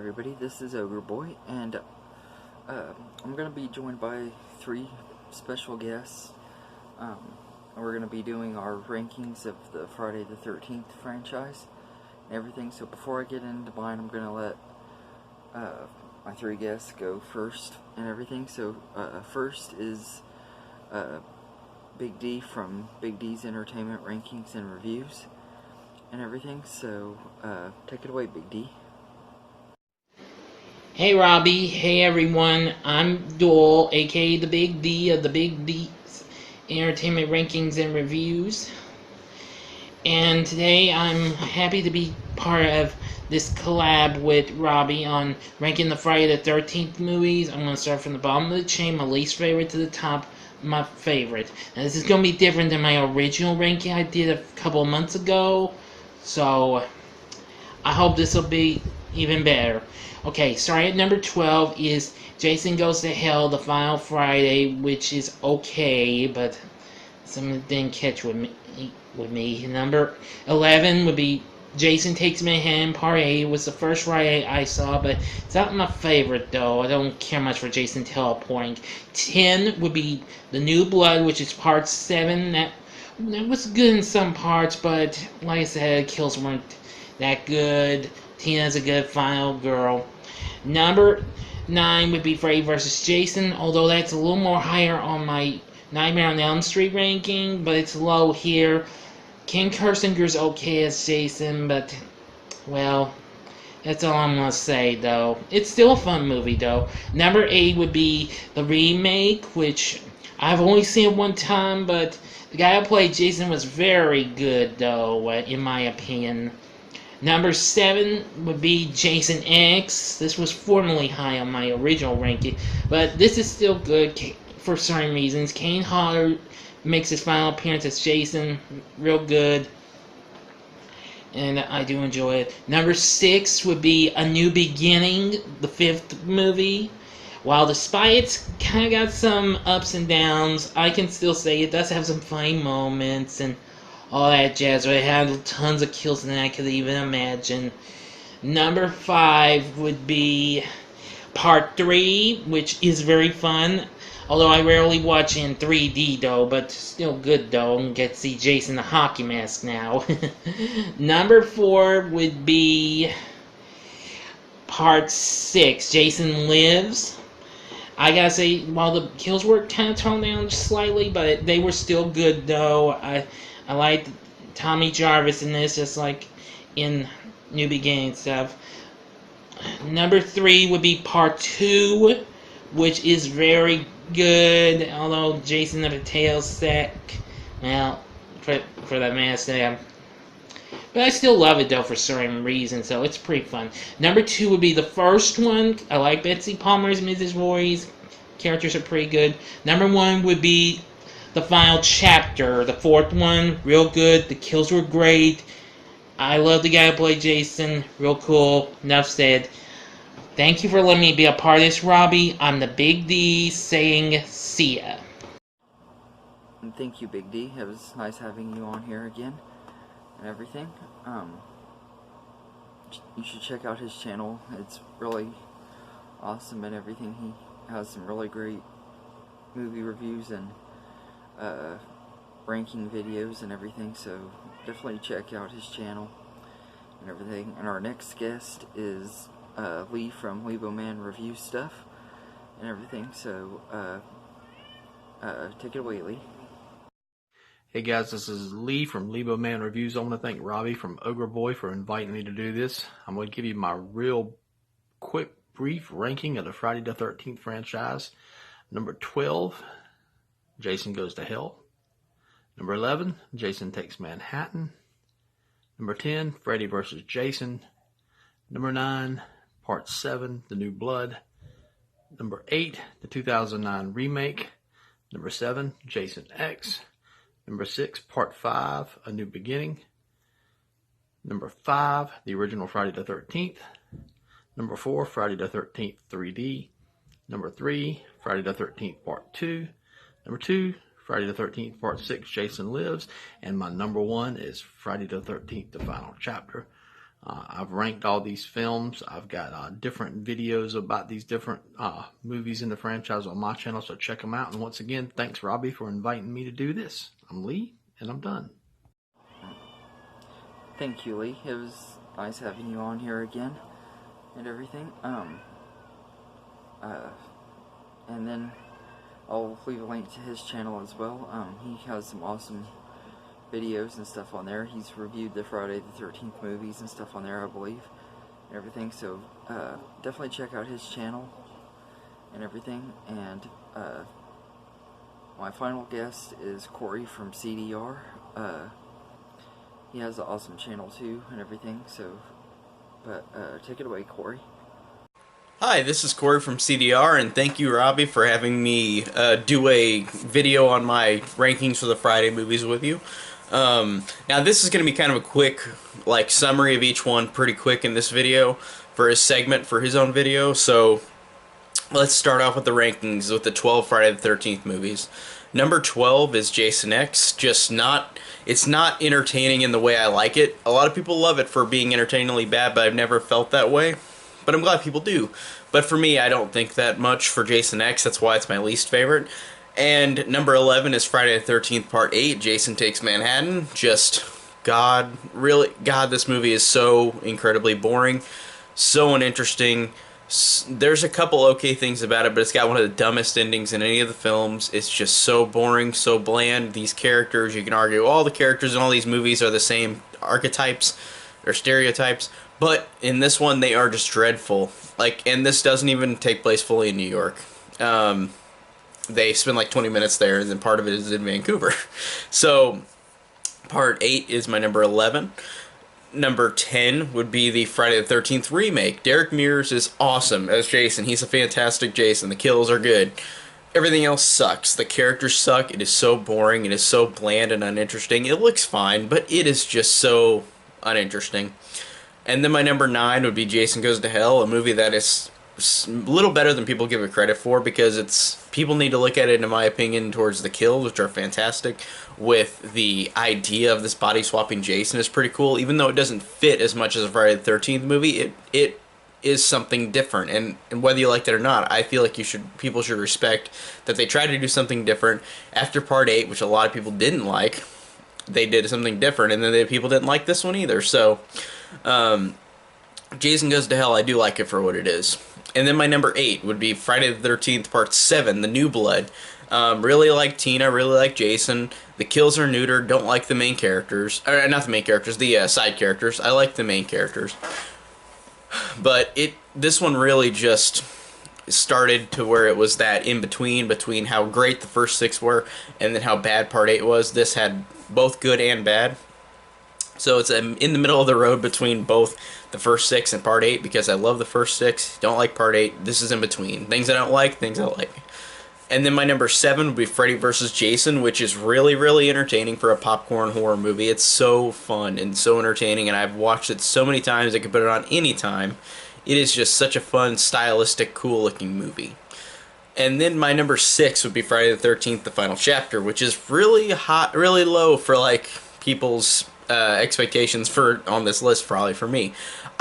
everybody, this is Ogre Boy, and I'm going to be joined by 3 special guests. We're going to be doing our rankings of the Friday the 13th franchise and everything. So before I get into mine, I'm going to let my 3 guests go first and everything. So first is Big D from Big D's Entertainment Rankings and Reviews and everything. So take it away, Big D. Hey Robbie, hey everyone, I'm Doyle, aka the Big D of the Big D's Entertainment Rankings and Reviews. And today I'm happy to be part of this collab with Robbie on ranking the Friday the 13th movies. I'm going to start from the bottom of the chain, my least favorite, to the top, my favorite. Now this is going to be different than my original ranking I did a couple of months ago, so I hope this will be even better. Okay, starting at number 12 is Jason Goes to Hell, the final Friday, which is okay, but something didn't catch with me. Number 11 would be Jason Takes Manhattan, Part A. It was the first Friday I saw, but it's not my favorite, though. I don't care much for Jason teleporting. 10 would be The New Blood, which is Part 7. That was good in some parts, but like I said, kills weren't that good. Tina's a good final girl. Number 9 would be Freddy vs. Jason, although that's a little more higher on my Nightmare on Elm Street ranking, but it's low here. Ken Kirsinger's okay as Jason, but, well, that's all I'm gonna say, though. It's still a fun movie, though. Number 8 would be the remake, which I've only seen it one time, but the guy who played Jason was very good, though, in my opinion. Number 7 would be Jason X. This was formerly high on my original ranking, but this is still good for certain reasons. Kane Hodder makes his final appearance as Jason, real good, and I do enjoy it. Number 6 would be A New Beginning, the 5th movie. While despite it's kind of got some ups and downs, I can still say it does have some funny moments and all that jazz. It had tons of kills than I could even imagine. Number 5 would be Part 3, which is very fun. Although I rarely watch in 3D, though, but still good, though. And get to see Jason the hockey mask now. Number 4 would be Part 6, Jason Lives. I gotta say, while the kills were kind of toned down just slightly, but they were still good, though. I liked Tommy Jarvis in this, just like in New Beginning stuff. Number 3 would be Part 2, which is very good, although Jason the Potato Sack, well, for that mask there. But I still love it, though, for certain reasons, so it's pretty fun. Number 2 would be the first one. I like Betsy Palmer's Mrs. Voorhees. Characters are pretty good. Number 1 would be the final chapter, the 4th one. Real good. The kills were great. I love the guy who played Jason. Real cool. Enough said. Thank you for letting me be a part of this, Robbie. I'm the Big D saying see ya. And thank you, Big D. It was nice having you on here again and everything. You should check out his channel. It's really awesome and everything. He has some really great movie reviews and ranking videos and everything, so definitely check out his channel and everything. And our next guest is Lee from Leboman Review Stuff and everything, so take it away, Lee. Hey guys, this is Lee from Leboman Reviews. I want to thank Robbie from Ogre Boy for inviting me to do this. I'm going to give you my real quick, brief ranking of the Friday the 13th franchise. Number 12, Jason Goes to Hell. Number 11, Jason Takes Manhattan. Number 10, Freddy vs. Jason. Number 9, Part 7, The New Blood. Number 8, the 2009 remake. Number 7, Jason X. Number 6, Part 5, A New Beginning. Number 5, the original Friday the 13th. Number 4, Friday the 13th 3D. Number 3, Friday the 13th Part 2. Number 2, Friday the 13th Part 6, Jason Lives. And my number 1 is Friday the 13th, the final chapter. I've ranked all these films. I've got different videos about these different movies in the franchise on my channel, so check them out. And once again, thanks, Robbie, for inviting me to do this. I'm Lee, and I'm done. Thank you, Lee. It was nice having you on here again and everything. And then I'll leave a link to his channel as well. He has some awesome videos and stuff on there. He's reviewed the Friday the 13th movies and stuff on there, I believe, and everything. So definitely check out his channel and everything. And my final guest is Corey from CDR. He has an awesome channel too and everything. So, but take it away, Corey. Hi, this is Corey from CDR, and thank you, Robbie, for having me do a video on my rankings for the Friday movies with you. Now, this is going to be kind of a quick, summary of each one, pretty quick in this video for his segment for his own video. So, let's start off with the rankings with the 12 Friday the 13th movies. Number 12 is Jason X. It's not entertaining in the way I like it. A lot of people love it for being entertainingly bad, but I've never felt that way. But I'm glad people do. But for me, I don't think that much for Jason X. That's why it's my least favorite. And number 11 is Friday the 13th Part 8, Jason Takes Manhattan. God, this movie is so incredibly boring, so uninteresting. There's a couple okay things about it, but it's got one of the dumbest endings in any of the films. It's just so boring, so bland. These characters, you can argue all the characters in all these movies are the same archetypes or stereotypes, but in this one they are just dreadful. And this doesn't even take place fully in New York. They spend 20 minutes there, and then part of it is in Vancouver. So, Part 8 is my number 11. Number 10 would be the Friday the 13th remake. Derek Mears is awesome as Jason. He's a fantastic Jason. The kills are good. Everything else sucks. The characters suck. It is so boring. It is so bland and uninteresting. It looks fine, but it is just so uninteresting. And then my number 9 would be Jason Goes to Hell, a movie that is a little better than people give it credit for, because people need to look at it, in my opinion, towards the kills, which are fantastic, with the idea of this body swapping Jason is pretty cool. Even though it doesn't fit as much as a Friday the 13th movie, it is something different, and whether you liked it or not, I feel like people should respect that they tried to do something different. After Part 8, which a lot of people didn't like, they did something different, and then people didn't like this one either. So Jason Goes to Hell, I do like it for what it is. And then my number 8 would be Friday the 13th Part 7, The New Blood. Really like Tina, really like Jason. The kills are neutered, don't like the main characters. Or, not the main characters, the side characters. I like the main characters. But this one really just started to where it was that between how great the first 6 were and then how bad Part 8 was. This had both good and bad. So it's in the middle of the road between both the first 6 and Part 8, because I love the first 6, don't like Part 8. This is in between. Things I don't like, things I like. And then my number 7 would be Freddy vs. Jason, which is really, really entertaining for a popcorn horror movie. It's so fun and so entertaining, and I've watched it so many times I could put it on any time. It is just such a fun, stylistic, cool-looking movie. And then my number 6 would be Friday the 13th, The Final Chapter, which is really hot, really low for people's expectations on this list, probably for me.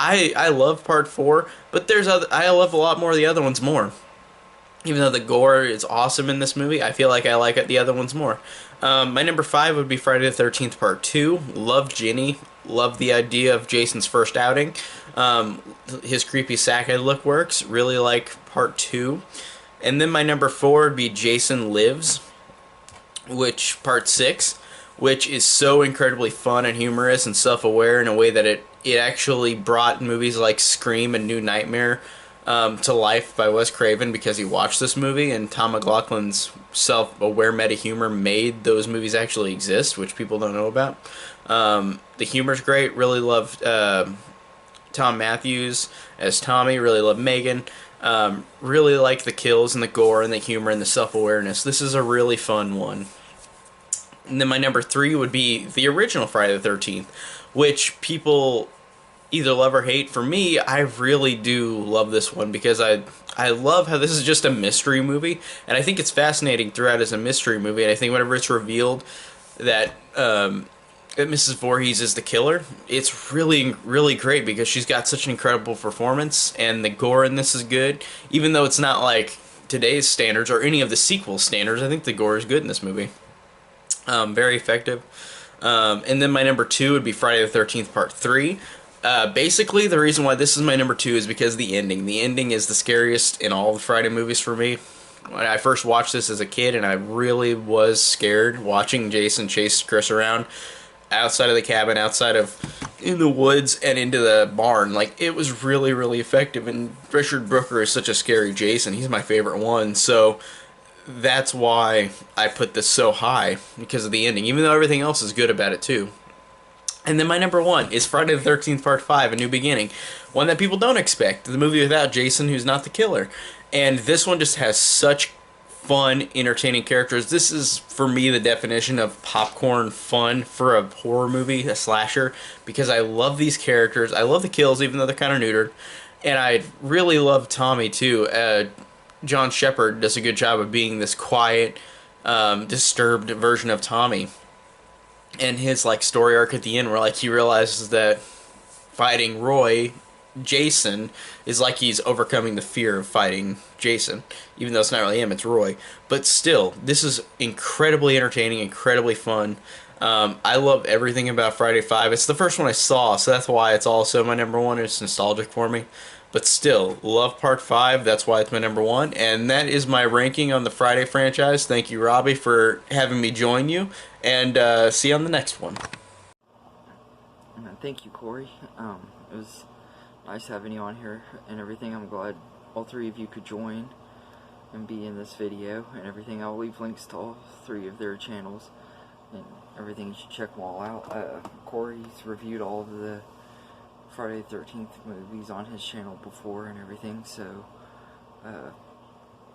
I love Part 4, but I love a lot more of the other ones more. Even though the gore is awesome in this movie, I feel like I like the other ones more. My number 5 would be Friday the 13th Part 2. Love Ginny. Love the idea of Jason's first outing. His creepy sackhead look works. Really like Part 2. And then my number 4 would be Jason Lives, which Part 6, which is so incredibly fun and humorous and self-aware in a way that it actually brought movies like Scream and New Nightmare to life by Wes Craven, because he watched this movie, and Tom McLaughlin's self-aware meta-humor made those movies actually exist, which people don't know about. The humor's great. Really loved Tom Matthews as Tommy. Really loved Megan. Really like the kills and the gore and the humor and the self-awareness. This is a really fun one. And then my number 3 would be the original Friday the 13th, which people either love or hate. For me, I really do love this one, because I love how this is just a mystery movie, and I think it's fascinating throughout as a mystery movie, and I think whenever it's revealed that that Mrs. Voorhees is the killer, it's really, really great because she's got such an incredible performance, and the gore in this is good. Even though it's not like today's standards or any of the sequel standards, I think the gore is good in this movie. Very effective. And then my number 2 would be Friday the 13th Part 3. Basically, the reason why this is my number 2 is because the ending. The ending is the scariest in all the Friday movies for me. When I first watched this as a kid, and I really was scared watching Jason chase Chris around outside of the cabin, outside of in the woods, and into the barn. Like, it was really, really effective. And Richard Brooker is such a scary Jason. He's my favorite one. So that's why I put this so high, because of the ending, even though everything else is good about it too. And then my number 1 is Friday the 13th Part 5, A New Beginning. One that people don't expect. The movie without Jason, who's not the killer. And this one just has such fun, entertaining characters. This is, for me, the definition of popcorn fun for a horror movie, a slasher, because I love these characters. I love the kills, even though they're kind of neutered. And I really love Tommy, too. John Shepard does a good job of being this quiet, disturbed version of Tommy. And his like story arc at the end, where like he realizes that fighting Jason, is like he's overcoming the fear of fighting Jason, even though it's not really him, it's Roy. But still, this is incredibly entertaining, incredibly fun. I love everything about Friday 5. It's the first one I saw, so that's why it's also my number 1. It's nostalgic for me. But still, love Part 5. That's why it's my number 1. And that is my ranking on the Friday franchise. Thank you, Robbie, for having me join you. And see you on the next one. Thank you, Corey. It was nice having you on here and everything. I'm glad all 3 of you could join and be in this video and everything. I'll leave links to all 3 of their channels and everything. You should check them all out. Corey's reviewed all of the Friday the 13th movies on his channel before and everything, so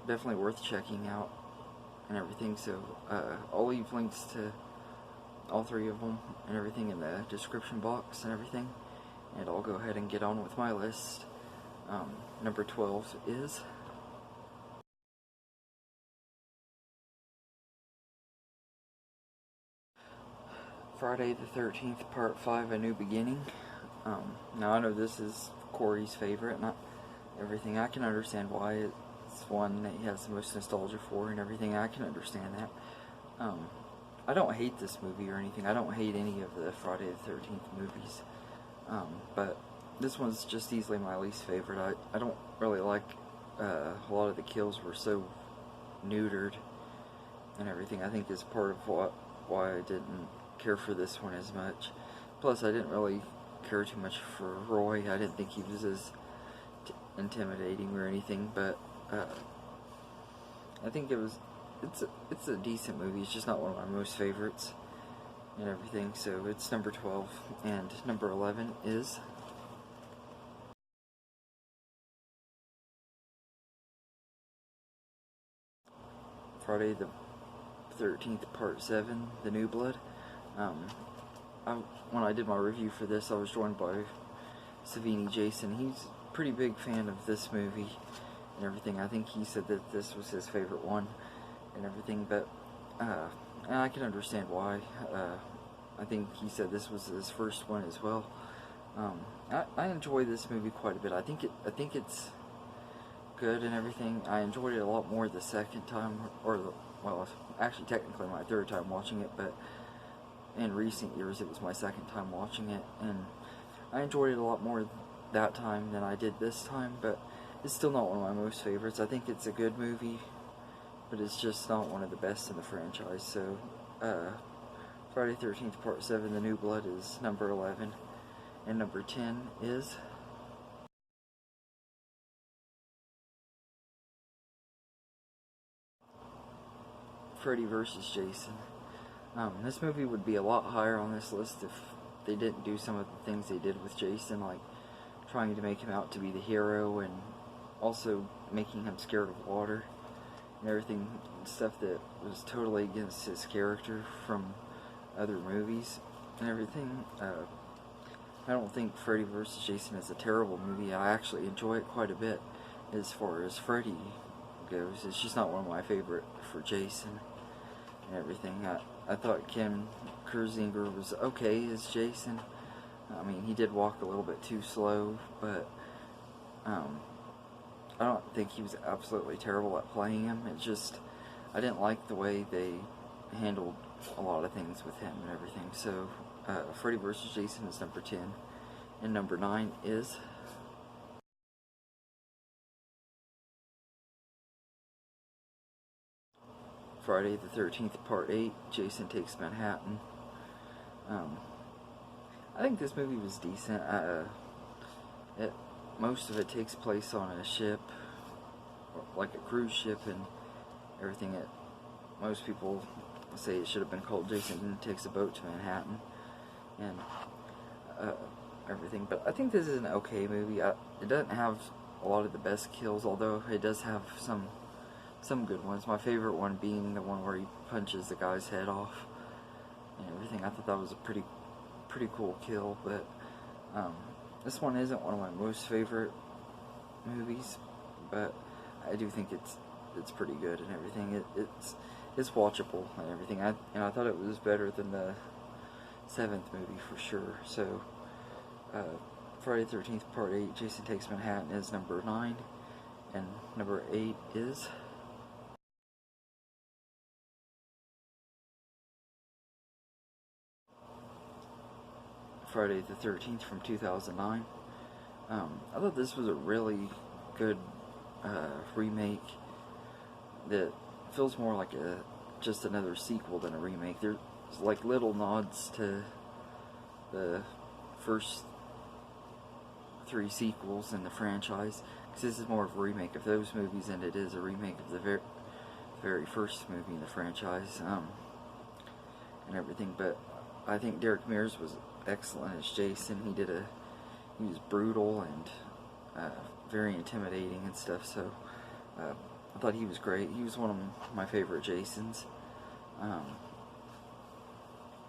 definitely worth checking out and everything. So I'll leave links to all 3 of them and everything in the description box and everything, and I'll go ahead and get on with my list. Number 12 is Friday the 13th Part 5, A New Beginning. Now I know this is Corey's favorite, not everything. I can understand why it's one that he has the most nostalgia for and everything. I can understand that. I don't hate this movie or anything. I don't hate any of the Friday the 13th movies. But this one's just easily my least favorite. I don't really like a lot of the kills were so neutered and everything. I think is part of why I didn't care for this one as much. Plus, I didn't really care too much for Roy. I didn't think he was as intimidating or anything, but I think it's a decent movie. It's just not one of my most favorites and everything. So it's number 12, and number 11 is Friday the 13th Part 7, The New Blood. When I did my review for this, I was joined by Savini Jason. He's a pretty big fan of this movie and everything. I think he said that this was his favorite one and everything, but and I can understand why. I think he said this was his first one as well. I enjoy this movie quite a bit. I think it's good and everything. I enjoyed it a lot more the second time, well, actually technically my third time watching it, but in recent years it was my second time watching it, and I enjoyed it a lot more that time than I did this time, but it's still not one of my most favorites. I think it's a good movie, but it's just not one of the best in the franchise. So Friday 13th Part 7, The New Blood is number 11, and number 10 is Freddy vs. Jason. This movie would be a lot higher on this list if they didn't do some of the things they did with Jason, like trying to make him out to be the hero and also making him scared of water and everything, stuff that was totally against his character from other movies and everything. I don't think Freddy vs. Jason is a terrible movie. I actually enjoy it quite a bit as far as Freddy goes. It's just not one of my favorite for Jason and everything. I thought Ken Kersinger was okay as Jason. I mean, he did walk a little bit too slow, but I don't think he was absolutely terrible at playing him. It's just, I didn't like the way they handled a lot of things with him and everything. So, Freddy vs. Jason is number 10. And number 9 is Friday the 13th, Part 8, Jason Takes Manhattan. I think this movie was decent. Most of it takes place on a ship, like a cruise ship, and everything. Most people say it should have been called Jason Takes a Boat to Manhattan, and everything. But I think this is an okay movie. It doesn't have a lot of the best kills, although it does have some good ones. My favorite one being the one where he punches the guy's head off and everything. I thought that was a pretty cool kill. But this one isn't one of my most favorite movies, but I do think it's pretty good and everything. It's watchable and everything. I thought it was better than the 7th movie for sure. So Friday the 13th Part 8, Jason Takes Manhattan is number 9, and number 8 is Friday the 13th from 2009. I thought this was a really good remake that feels more like just another sequel than a remake. There's like little nods to the first 3 sequels in the franchise, because this is more of a remake of those movies than it is a remake of the very first movie in the franchise, and everything. But I think Derek Mears was excellent as Jason. He was brutal and very intimidating and stuff. So I thought he was great. He was one of my favorite Jasons.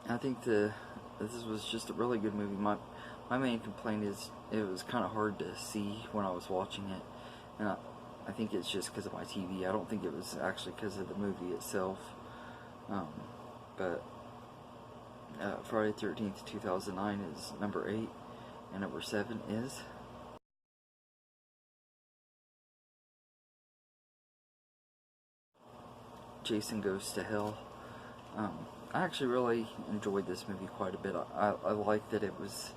I think this was just a really good movie. My main complaint is it was kind of hard to see when I was watching it, and I think it's just because of my TV. I don't think it was actually because of the movie itself. But Friday the 13th, 2009 is number 8, and number 7 is Jason Goes to Hell. I actually really enjoyed this movie quite a bit. I like that it was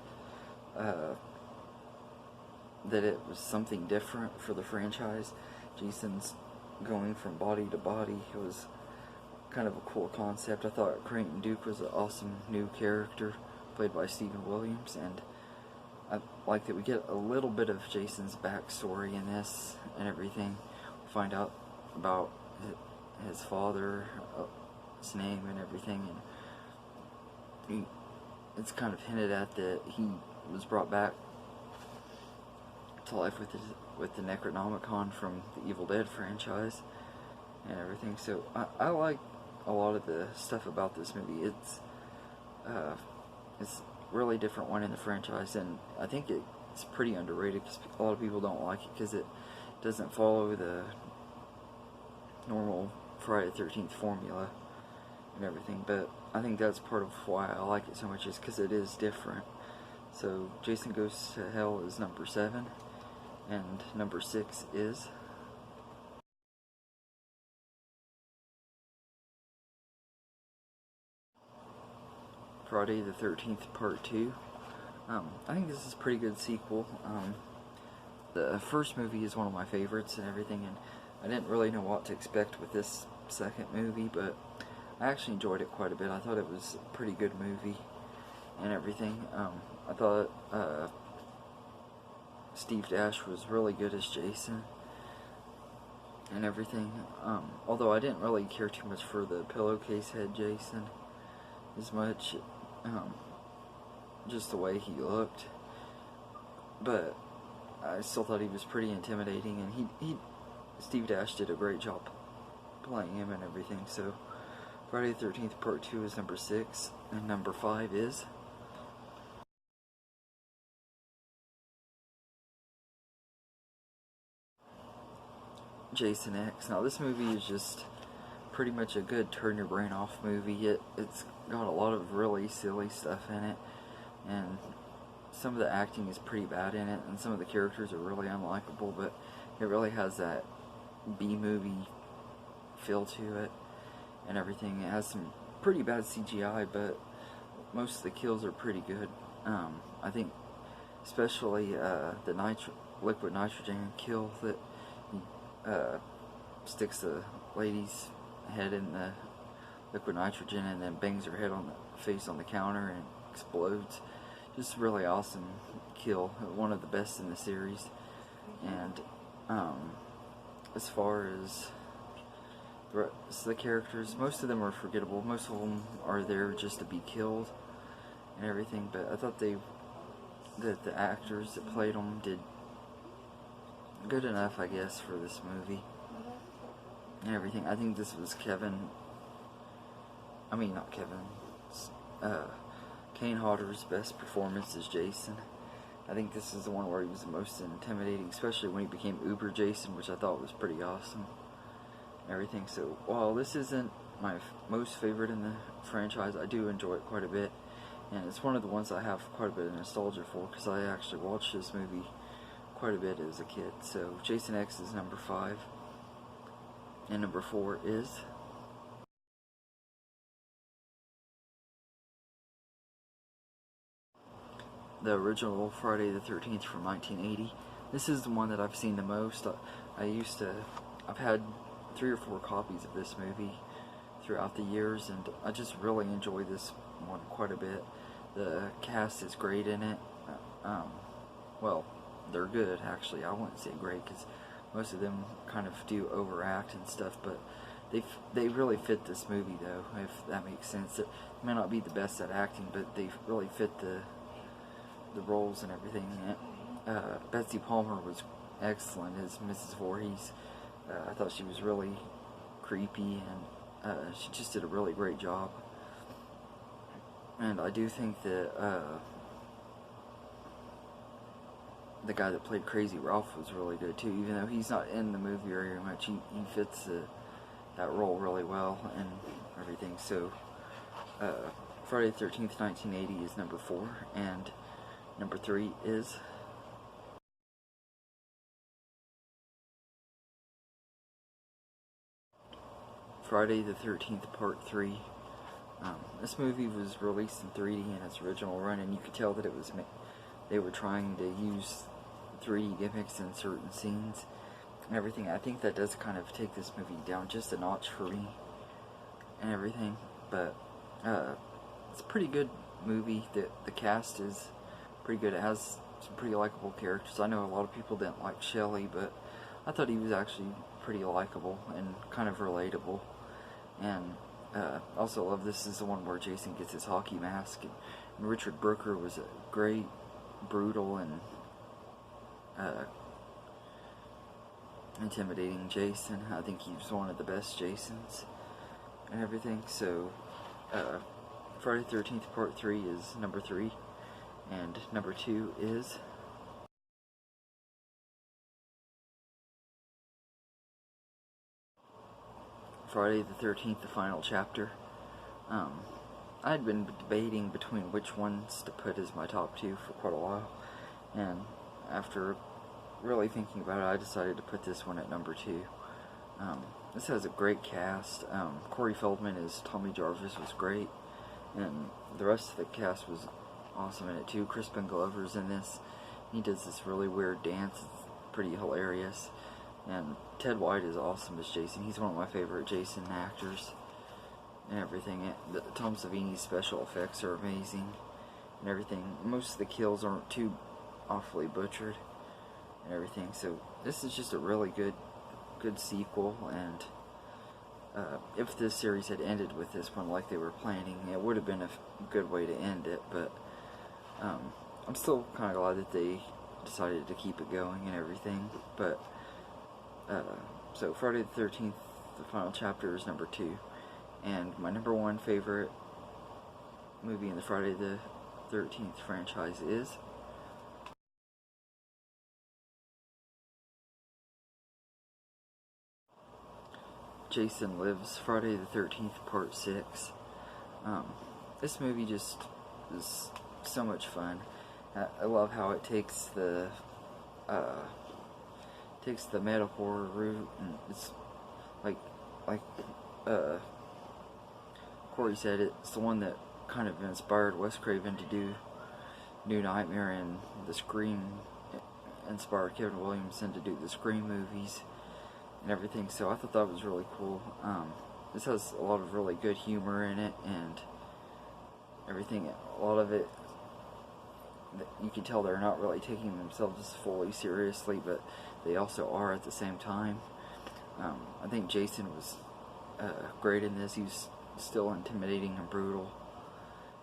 something different for the franchise. Jason's going from body to body. It was kind of a cool concept. I thought Creighton Duke was an awesome new character played by Stephen Williams, and I like that we get a little bit of Jason's backstory in this and everything. We find out about his father, his name and everything, and it's kind of hinted at that he was brought back to life with the Necronomicon from the Evil Dead franchise and everything. So I like a lot of the stuff about this movie. It's a really different one in the franchise, and I think it's pretty underrated because a lot of people don't like it because it doesn't follow the normal Friday the 13th formula and everything. But I think that's part of why I like it so much, is because it is different. So Jason Goes to Hell is number 7, and number 6 is Friday the 13th Part 2. I think this is a pretty good sequel. The first movie is one of my favorites and everything, and I didn't really know what to expect with this second movie, but I actually enjoyed it quite a bit. I thought it was a pretty good movie and everything. I thought Steve Dash was really good as Jason and everything. Although I didn't really care too much for the pillowcase head Jason as much. Just the way he looked. But I still thought he was pretty intimidating, and Steve Dash did a great job playing him and everything. So Friday the 13th Part 2 is number 6, and number 5 is Jason X. Now this movie is just pretty much a good turn your brain off movie. It's got a lot of really silly stuff in it, and some of the acting is pretty bad in it, and some of the characters are really unlikable, but it really has that B-movie feel to it and everything. It has some pretty bad CGI, but most of the kills are pretty good. I think especially the liquid nitrogen kill that he sticks the lady's head in the liquid nitrogen and then bangs her head on the face on the counter and explodes. Just really awesome kill, one of the best in the series. And as far as the rest of the characters, most of them are forgettable. Most of them are there just to be killed and everything. But I thought that the actors that played them did good enough, I guess, for this movie and everything. I think this was Kane Hodder's best performance as Jason. I think this is the one where he was the most intimidating, especially when he became Uber Jason, which I thought was pretty awesome and everything. So while this isn't my most favorite in the franchise, I do enjoy it quite a bit, and it's one of the ones I have quite a bit of nostalgia for, because I actually watched this movie quite a bit as a kid. So Jason X is number 5, and number 4 is the original Friday the 13th from 1980. This is the one that I've seen the most. I've had 3 or 4 copies of this movie throughout the years, and I just really enjoy this one quite a bit. The cast is great in it. Well, they're good, actually. I wouldn't say great, because most of them kind of do overact and stuff, but they really fit this movie, though, if that makes sense. It may not be the best at acting, but they really fit the roles and everything. Betsy Palmer was excellent as Mrs. Voorhees. I thought she was really creepy, and she just did a really great job. And I do think that the guy that played Crazy Ralph was really good too, even though he's not in the movie very much. He fits that role really well and everything. So Friday the 13th, 1980 is number 4, and number 3 is Friday the 13th Part 3. This movie was released in 3D in its original run, and you could tell that they were trying to use 3D gimmicks in certain scenes and everything. I think that does kind of take this movie down just a notch for me and everything, but it's a pretty good movie. The cast is pretty good. It has some pretty likable characters. I know a lot of people didn't like Shelley, but I thought he was actually pretty likable and kind of relatable. And also love this is the one where Jason gets his hockey mask, and Richard Brooker was a great, brutal, and intimidating Jason. I think he was one of the best Jasons and everything. So Friday the 13th Part 3 is number 3, and number 2 is Friday the 13th, the final chapter. I had been debating between which ones to put as my top 2 for quite a while, and after really thinking about it, I decided to put this one at number 2. This has a great cast. Corey Feldman as Tommy Jarvis was great, and the rest of the cast was awesome in it too. Crispin Glover's in this. He does this really weird dance. It's pretty hilarious. And Ted White is awesome as Jason. He's one of my favorite Jason actors and everything. Tom Savini's special effects are amazing and everything. Most of the kills aren't too awfully butchered and everything. So this is just a really good sequel. And if this series had ended with this one like they were planning, it would have been a good way to end it. But I'm still kind of glad that they decided to keep it going and everything. But so Friday the 13th, the final chapter, is number 2, and my number 1 favorite movie in the Friday the 13th franchise is Jason Lives, Friday the 13th, Part 6. This movie just is so much fun. I love how it takes the meta horror route, and it's like Corey said, it's the one that kind of inspired Wes Craven to do New Nightmare, and the Scream inspired Kevin Williamson to do the Scream movies and everything. So I thought that was really cool. This has a lot of really good humor in it and everything. A lot of it, you can tell they're not really taking themselves fully seriously, but they also are at the same time. I think Jason was great in this. He was still intimidating and brutal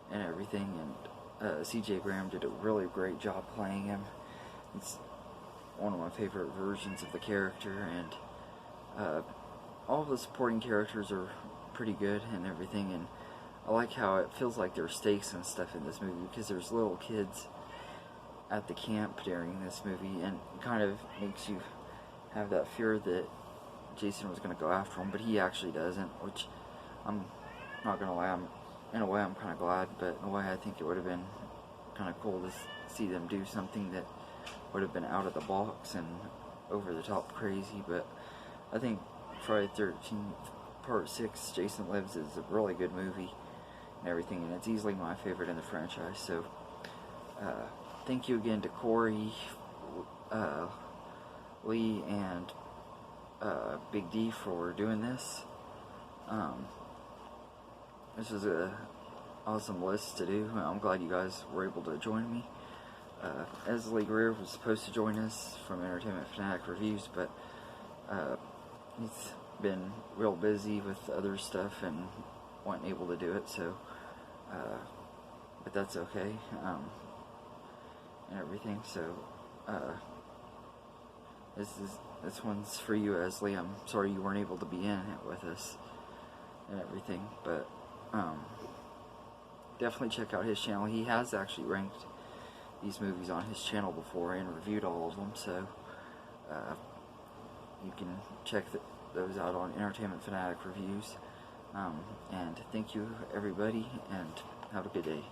and everything, and CJ Graham did a really great job playing him. It's one of my favorite versions of the character, and all of the supporting characters are pretty good and everything, and I like how it feels like there's stakes and stuff in this movie, because there's little kids at the camp during this movie, and it kind of makes you have that fear that Jason was going to go after him, but he actually doesn't, which I'm not going to lie, in a way I'm kind of glad, but in a way I think it would have been kind of cool to see them do something that would have been out of the box and over the top crazy. But I think Friday the 13th Part 6, Jason Lives, is a really good movie and everything, and it's easily my favorite in the franchise. So thank you again to Corey, Lee, and Big D for doing this. This is a awesome list to do. I'm glad you guys were able to join me. Esley Greer was supposed to join us from Entertainment Fanatic Reviews, but he's been real busy with other stuff and wasn't able to do it, so but that's okay, and everything. So this one's for you, Esley. I'm sorry you weren't able to be in it with us and everything, but definitely check out his channel. He has actually ranked these movies on his channel before and reviewed all of them, so you can check those out on Entertainment Fanatic Reviews. And thank you, everybody, and have a good day.